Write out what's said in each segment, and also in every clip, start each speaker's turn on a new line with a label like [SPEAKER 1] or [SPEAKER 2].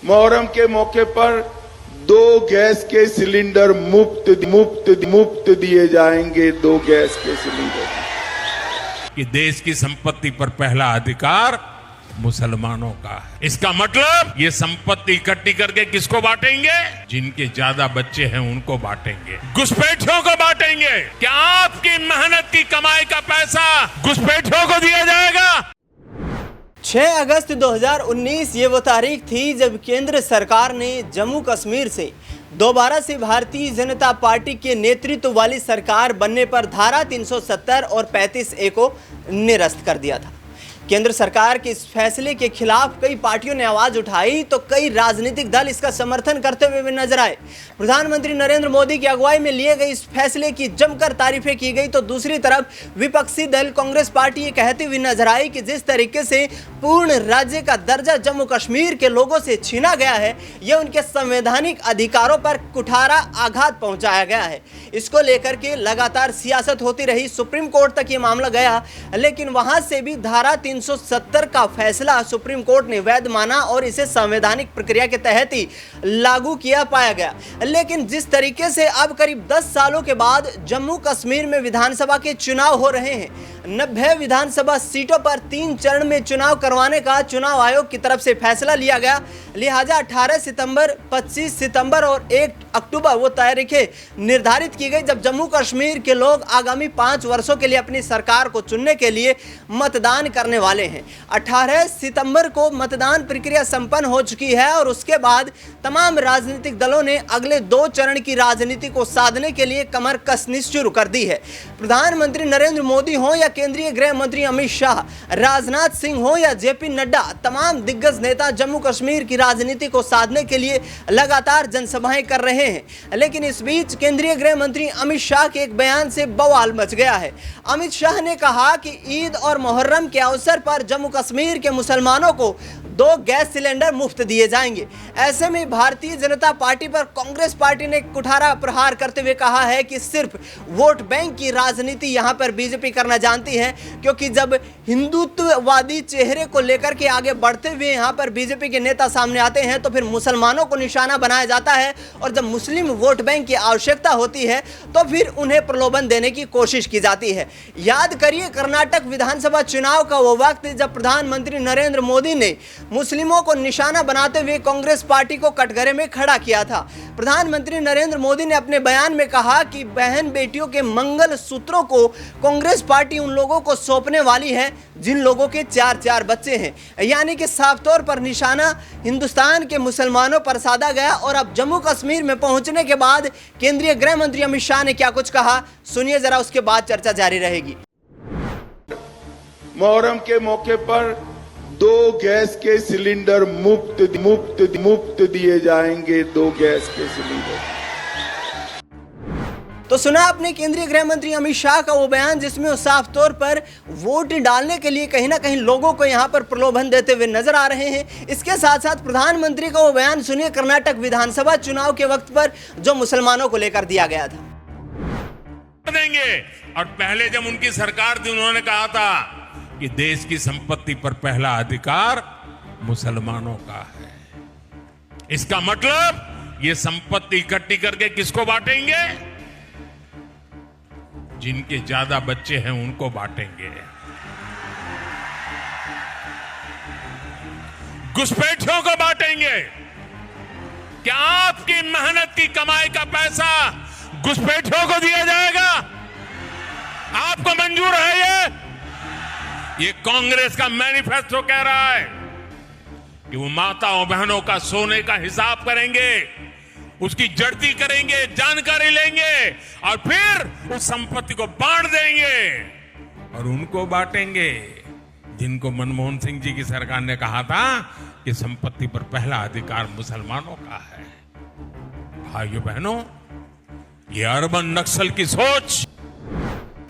[SPEAKER 1] मुहर्रम के मौके पर 2 गैस के सिलेंडर मुफ्त दिए जाएंगे। 2 गैस के सिलेंडर।
[SPEAKER 2] कि देश की संपत्ति पर पहला अधिकार मुसलमानों का है। इसका मतलब ये संपत्ति इकट्ठी करके किसको बांटेंगे? जिनके ज्यादा बच्चे हैं उनको बांटेंगे, घुसपैठियों को बांटेंगे। क्या आपकी मेहनत की कमाई का पैसा घुसपैठियों को दिया जाएगा?
[SPEAKER 3] 6 अगस्त 2019 ये वो तारीख थी जब केंद्र सरकार ने जम्मू कश्मीर से दोबारा से भारतीय जनता पार्टी के नेतृत्व वाली सरकार बनने पर धारा 370 और 35A को निरस्त कर दिया था। केंद्र सरकार के इस फैसले के खिलाफ कई पार्टियों ने आवाज उठाई तो कई राजनीतिक दल इसका समर्थन करते हुए भी नजर आए। प्रधानमंत्री नरेंद्र मोदी की अगुवाई में लिए गए इस फैसले की जमकर तारीफें की गई तो दूसरी तरफ विपक्षी दल कांग्रेस पार्टी ये कहती हुई नजर आई कि जिस तरीके से पूर्ण राज्य का दर्जा जम्मू कश्मीर के लोगों से छीना गया है, यह उनके संवैधानिक अधिकारों पर कुठारा आघात पहुंचाया गया है। इसको लेकर के लगातार सियासत होती रही, सुप्रीम कोर्ट तक ये मामला गया, लेकिन वहां से भी धारा 370 का फैसला सुप्रीम कोर्ट ने वैध माना और इसे संवैधानिक प्रक्रिया के तहत ही लागू किया पाया गया। लेकिन जिस तरीके से अब करीब 10 सालों के बाद जम्मू कश्मीर में विधानसभा के चुनाव हो रहे हैं, 90 विधानसभा सीटों पर 3 चरण में चुनाव करवाने का चुनाव आयोग की तरफ से फैसला लिया गया। लिहाजा 18 सितंबर, 25 सितंबर और 1 अक्टूबर वो तारीखें निर्धारित की गई जब जम्मू कश्मीर के लोग आगामी 5 वर्षों के लिए अपनी सरकार को चुनने के लिए मतदान करने वाले हैं। 18 सितंबर को मतदान प्रक्रिया संपन्न हो चुकी है और उसके बाद तमाम राजनीतिक दलों ने अगले 2 चरण की राजनीति को साधने के लिए कमर कसनी शुरू कर दी है। प्रधानमंत्री नरेंद्र मोदी हो या केंद्रीय गृह मंत्री अमित शाह, राजनाथ सिंह हो या जेपी नड्डा, तमाम दिग्गज नेता जम्मू कश्मीर की राजनीति को साधने के लिए लगातार जनसभाएं कर रहे हैं। लेकिन इस बीच केंद्रीय गृह मंत्री अमित शाह के एक बयान से बवाल मच गया है। अमित शाह ने कहा कि ईद और मुहर्रम के अवसर पर जम्मू कश्मीर के मुसलमानों को 2 गैस सिलेंडर मुफ्त दिए जाएंगे। ऐसे में भारतीय जनता पार्टी पर कांग्रेस पार्टी ने कुठारा प्रहार करते हुए कहा है कि सिर्फ वोट बैंक की राजनीति यहां पर बीजेपी करना जानती है, क्योंकि जब हिंदुत्ववादी चेहरे को लेकर के आगे बढ़ते हुए यहां पर बीजेपी के नेता सामने आते हैं तो फिर मुसलमानों को निशाना बनाया जाता है और जब मुस्लिम वोट बैंक की आवश्यकता होती है तो फिर उन्हें प्रलोभन देने की कोशिश की जाती है। याद करिए कर्नाटक विधानसभा चुनाव का वो वक्त जब प्रधानमंत्री नरेंद्र मोदी ने मुस्लिमों को निशाना बनाते हुए कांग्रेस पार्टी को कटघरे में खड़ा किया था। प्रधानमंत्री नरेंद्र मोदी ने अपने बयान में कहा कि बहन बेटियों के मंगल सूत्रों को कांग्रेस पार्टी उन लोगों को सौंपने वाली है जिन लोगों के 4-4 बच्चे हैं, यानी कि साफ तौर पर निशाना हिंदुस्तान के मुसलमानों पर साधा गया। और अब जम्मू कश्मीर में पहुंचने के बाद केंद्रीय गृह मंत्री अमित शाह ने क्या कुछ कहा, सुनिए जरा, उसके बाद चर्चा जारी रहेगी।
[SPEAKER 1] मुहर्रम के मौके पर 2 गैस के सिलेंडर मुफ्त दिए जाएंगे। 2 गैस के सिलेंडर।
[SPEAKER 3] तो सुना आपने केंद्रीय गृह मंत्री अमित शाह का वो बयान जिसमें वो साफ तौर पर वोट डालने के लिए कहीं ना कहीं लोगों को यहां पर प्रलोभन देते हुए नजर आ रहे हैं। इसके साथ साथ प्रधानमंत्री का वो बयान सुनिए कर्नाटक विधानसभा चुनाव के वक्त पर जो मुसलमानों को लेकर दिया गया था।
[SPEAKER 2] देंगे और पहले जब उनकी सरकार थी उन्होंने कहा था कि देश की संपत्ति पर पहला अधिकार मुसलमानों का है। इसका मतलब ये संपत्ति इकट्ठी करके किसको बांटेंगे? जिनके ज्यादा बच्चे हैं उनको बांटेंगे, घुसपैठियों को बांटेंगे। क्या आपकी मेहनत की कमाई का पैसा घुसपैठियों को दिया जाएगा? आपको मंजूर है? ये कांग्रेस का मैनिफेस्टो कह रहा है कि वो माताओं बहनों का सोने का हिसाब करेंगे, उसकी जड़ती करेंगे, जानकारी लेंगे और फिर उस संपत्ति को बांट देंगे और उनको बांटेंगे जिनको मनमोहन सिंह जी की सरकार ने कहा था कि संपत्ति पर पहला अधिकार मुसलमानों का है। भाइयों बहनों, ये अर्बन नक्सल की सोच।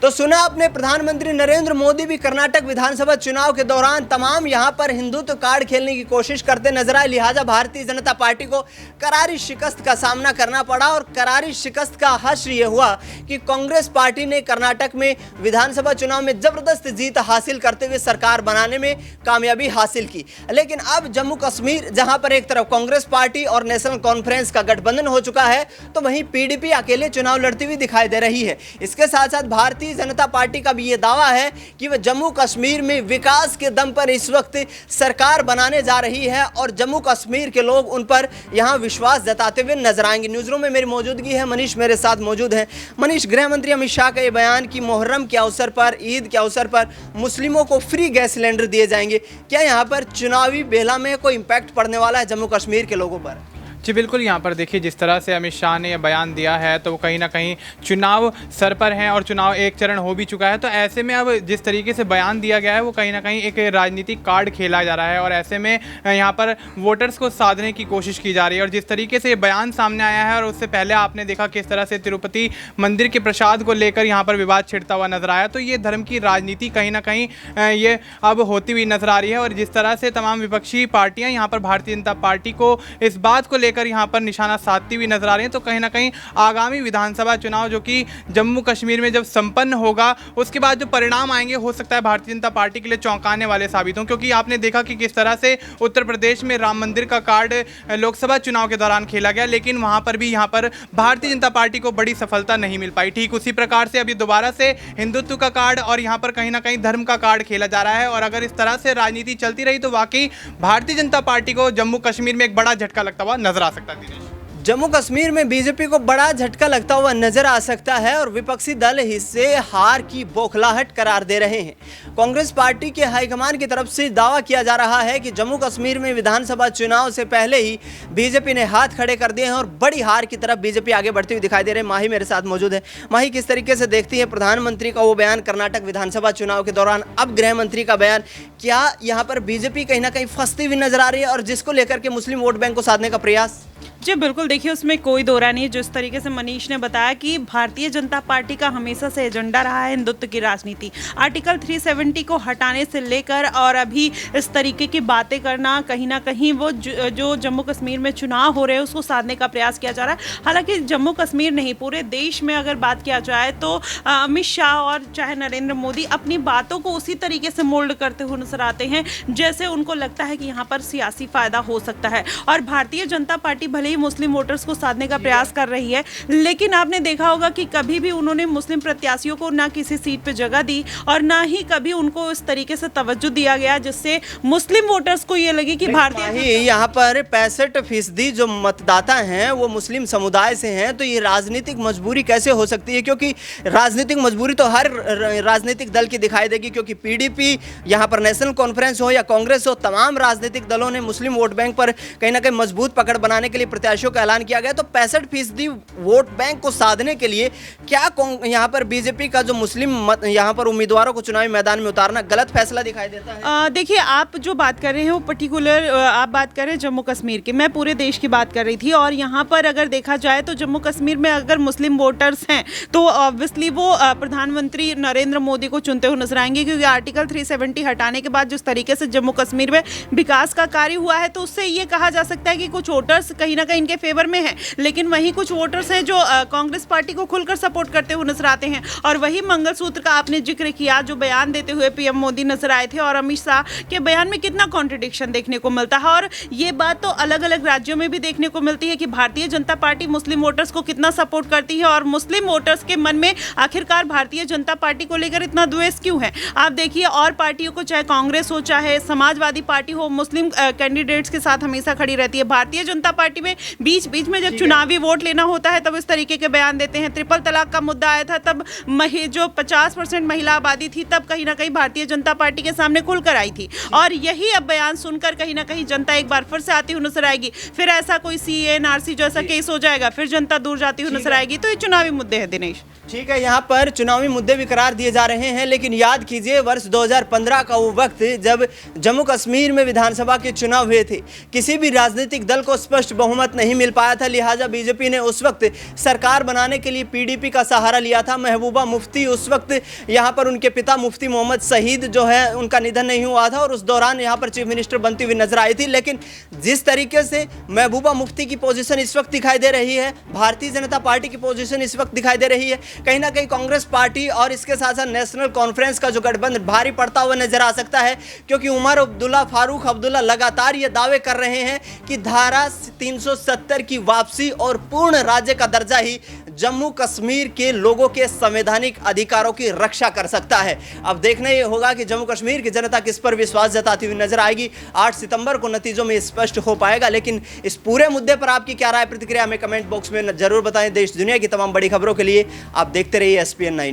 [SPEAKER 3] तो सुना अपने प्रधानमंत्री नरेंद्र मोदी भी कर्नाटक विधानसभा चुनाव के दौरान तमाम यहां पर हिंदुत्व कार्ड खेलने की कोशिश करते नजर आए। लिहाजा भारतीय जनता पार्टी को करारी शिकस्त का सामना करना पड़ा और करारी शिकस्त का हश्र यह हुआ कि कांग्रेस पार्टी ने कर्नाटक में विधानसभा चुनाव में जबरदस्त जीत हासिल करते हुए सरकार बनाने में कामयाबी हासिल की। लेकिन अब जम्मू कश्मीर जहां पर एक तरफ कांग्रेस पार्टी और नेशनल कॉन्फ्रेंस का गठबंधन हो चुका है, तो वहीं पीडीपी अकेले चुनाव लड़ती हुई दिखाई दे रही है। इसके साथ साथ भारतीय जनता पार्टी का भी यह दावा है कि वह जम्मू कश्मीर में विकास के दम पर इस वक्त सरकार बनाने जा रही है और जम्मू कश्मीर के लोग उन पर यहां विश्वास जताते हुए नजर आएंगे। न्यूज़ रूम में मेरी मौजूदगी है, मनीष मेरे साथ मौजूद है। मनीष, गृह मंत्री अमित शाह का यह बयान कि मुहर्रम के अवसर पर, ईद के अवसर पर मुस्लिमों को फ्री गैस सिलेंडर दिए जाएंगे, क्या यहां पर चुनावी बेला में कोई इंपैक्ट पड़ने वाला है जम्मू कश्मीर के लोगों पर?
[SPEAKER 4] जी बिल्कुल, यहाँ पर देखिए जिस तरह से अमित शाह ने यह बयान दिया है तो कहीं ना कहीं चुनाव सर पर हैं और चुनाव एक चरण हो भी चुका है। तो ऐसे में अब जिस तरीके से बयान दिया गया है वो कहीं ना कहीं एक राजनीतिक कार्ड खेला जा रहा है और ऐसे में यहाँ पर वोटर्स को साधने की कोशिश की जा रही है। और जिस तरीके से ये बयान सामने आया है और उससे पहले आपने देखा किस तरह से तिरुपति मंदिर के प्रसाद को लेकर यहाँ पर विवाद छिड़ता हुआ नजर आया। तो ये धर्म की राजनीति कहीं ना कहीं ये अब होती हुई नजर आ रही है। और जिस तरह से तमाम विपक्षी पार्टियाँ यहाँ पर भारतीय जनता पार्टी को इस बात को यहां पर निशाना साधती हुई नजर आ रही हैं, तो कहीं ना कहीं आगामी विधानसभा चुनाव जो कि जम्मू कश्मीर में जब संपन्न होगा उसके बाद जो परिणाम आएंगे हो सकता है भारतीय जनता पार्टी के लिए चौंकाने वाले साबित हों। क्योंकि आपने देखा कि किस तरह से उत्तर प्रदेश में राम मंदिर का कार्ड लोकसभा चुनाव के दौरान खेला गया, लेकिन वहां पर भी यहाँ पर भारतीय जनता पार्टी को बड़ी सफलता नहीं मिल पाई। ठीक उसी प्रकार से अभी दोबारा से हिंदुत्व का कार्ड और यहाँ पर कहीं ना कहीं धर्म का कार्ड खेला जा रहा है। और अगर इस तरह से राजनीति चलती रही तो वाकई भारतीय जनता पार्टी को जम्मू कश्मीर में एक बड़ा झटका लगता हुआ नजर आ सकता है।
[SPEAKER 3] जम्मू कश्मीर में बीजेपी को बड़ा झटका लगता हुआ नजर आ सकता है और विपक्षी दल इसे हार की बौखलाहट करार दे रहे हैं। कांग्रेस पार्टी के हाईकमान की तरफ से दावा किया जा रहा है कि जम्मू कश्मीर में विधानसभा चुनाव से पहले ही बीजेपी ने हाथ खड़े कर दिए हैं और बड़ी हार की तरफ बीजेपी आगे बढ़ती हुई दिखाई दे रही है। माही मेरे साथ मौजूद है। माही, किस तरीके से देखती है प्रधानमंत्री का वो बयान कर्नाटक विधानसभा चुनाव के दौरान, अब गृह मंत्री का बयान, क्या यहाँ पर बीजेपी कहीं ना कहीं फंसती हुई नजर आ रही है और जिसको लेकर के मुस्लिम वोट बैंक को साधने का प्रयास?
[SPEAKER 5] जी बिल्कुल, देखिए उसमें कोई दो राय नहीं। जिस तरीके से मनीष ने बताया कि भारतीय जनता पार्टी का हमेशा से एजेंडा रहा है हिंदुत्व की राजनीति। आर्टिकल 370 को हटाने से लेकर और अभी इस तरीके की बातें करना, कहीं ना कहीं वो जो जम्मू कश्मीर में चुनाव हो रहे हैं उसको साधने का प्रयास किया जा रहा है। हालांकि जम्मू कश्मीर नहीं, पूरे देश में अगर बात किया जाए तो अमित शाह और चाहे नरेंद्र मोदी अपनी बातों को उसी तरीके से मोल्ड करते हुए नजर आते हैं जैसे उनको लगता है कि यहाँ पर सियासी फायदा हो सकता है। और भारतीय जनता पार्टी भले मुस्लिम वोटर्स को साधने का प्रयास कर रही है, लेकिन आपने देखा होगा कि कभी भी उन्होंने मुस्लिम प्रत्याशियों को ना किसी सीट पे जगह दी और ना ही कभी उनको इस तरीके से तवज्जो दिया गया जिससे मुस्लिम वोटर्स को ये लगे कि भारतीय
[SPEAKER 3] यहाँ पर 65% जो मतदाता हैं वो मुस्लिम समुदाय से हैं। तो ये राजनीतिक मजबूरी कैसे हो सकती है? क्योंकि राजनीतिक मजबूरी तो हर राजनीतिक दल की दिखाई देगी, क्योंकि पीडीपी, यहाँ पर नेशनल कॉन्फ्रेंस हो या कांग्रेस हो, तमाम राजनीतिक दलों ने मुस्लिम वोट बैंक पर कहीं ना कहीं मजबूत पकड़ बनाने के लिए प्रत्याशियों का ऐलान किया गया। तो 65% वोट बैंक को साधने के लिए क्या यहाँ पर बीजेपी का जो मुस्लिम यहाँ पर उम्मीदवारों को चुनावी मैदान में उतारना गलत फैसला दिखाई देता है?
[SPEAKER 5] देखिए, आप जो बात कर रहे हैं वो पर्टिकुलर आप बात कर रहे हैं जम्मू कश्मीर की, मैं पूरे देश की बात कर रही थी। और यहाँ पर अगर देखा जाए तो जम्मू कश्मीर में अगर मुस्लिम वोटर्स हैं तो ऑब्वियसली वो प्रधानमंत्री नरेंद्र मोदी को चुनते हुए नजर आएंगे, क्योंकि आर्टिकल 370 हटाने के बाद जिस तरीके से जम्मू कश्मीर में विकास का कार्य हुआ है तो उससे ये कहा जा सकता है कि कुछ वोटर्स कहीं ना कहीं इनके फेवर में है, लेकिन वहीं कुछ वोटर्स हैं जो कांग्रेस पार्टी को खुलकर सपोर्ट करते हुए नजर आते हैं। और वही मंगलसूत्र का आपने जिक्र किया, जो बयान देते हुए पीएम मोदी नजर आए थे और अमित शाह के बयान में कितना कॉन्ट्रडिक्शन देखने को मिलता है। और ये बात तो अलग अलग राज्यों में भी देखने को मिलती है कि भारतीय जनता पार्टी मुस्लिम वोटर्स को कितना सपोर्ट करती है और मुस्लिम वोटर्स के मन में आखिरकार भारतीय जनता पार्टी को लेकर इतना द्वेष क्यों है। आप देखिए, और पार्टियों को, चाहे कांग्रेस हो चाहे समाजवादी पार्टी हो, मुस्लिम कैंडिडेट्स के साथ हमेशा खड़ी रहती है। भारतीय जनता पार्टी में बीच बीच में जब चुनावी वोट लेना होता है तब इस तरीके के बयान देते हैं। ट्रिपल तलाक का मुद्दा आया था तब जो 50% महिला आबादी थी तब कहीं ना कहीं भारतीय जनता पार्टी के सामने खुलकर आई थी। और यही अब बयान सुनकर कहीं ना कहीं जनता एक बार फिर से आती हुई नजर आएगी। फिर ऐसा कोई CA/NRC जैसा केस हो जाएगा, फिर जनता दूर जाती हुई नजर आएगी। तो ये चुनावी मुद्दे हैं दिनेश।
[SPEAKER 3] ठीक है, यहाँ पर चुनावी मुद्दे भी करार दिए जा रहे हैं, लेकिन याद कीजिए वर्ष 2015 का वो वक्त जब जम्मू कश्मीर में विधानसभा के चुनाव हुए थे। किसी भी राजनीतिक दल को स्पष्ट बहुमत नहीं मिल पाया था, लिहाजा बीजेपी ने उस वक्त सरकार बनाने के लिए पीडीपी का सहारा लिया था। महबूबा मुफ्ती उस वक्त यहाँ पर उनके पिता मुफ्ती मोहम्मद शहीद जो है उनका निधन नहीं हुआ था और उस दौरान यहाँ पर चीफ मिनिस्टर बनती हुई नजर आई थी। लेकिन जिस तरीके से महबूबा मुफ्ती की पोजीशन इस वक्त दिखाई दे रही है, भारतीय जनता पार्टी की पोजीशन इस वक्त दिखाई दे रही है, कहीं ना कहीं कांग्रेस पार्टी और इसके साथ साथ नेशनल कॉन्फ्रेंस का जो गठबंधन भारी पड़ता हुआ नजर आ सकता है, क्योंकि उमर अब्दुल्ला फारूक अब्दुल्ला लगातार ये दावे कर रहे हैं कि धारा 370 की वापसी और पूर्ण राज्य का दर्जा ही जम्मू कश्मीर के लोगों के संवैधानिक अधिकारों की रक्षा कर सकता है। अब देखना ये होगा कि जम्मू कश्मीर की जनता किस पर विश्वास जताती हुई नजर आएगी। 8 सितंबर को नतीजों में स्पष्ट हो पाएगा। लेकिन इस पूरे मुद्दे पर आपकी क्या राय प्रतिक्रिया हमें कमेंट बॉक्स में जरूर बताएं। देश दुनिया की तमाम बड़ी खबरों के लिए आप देखते रहिए SPN 9 न्यूज़।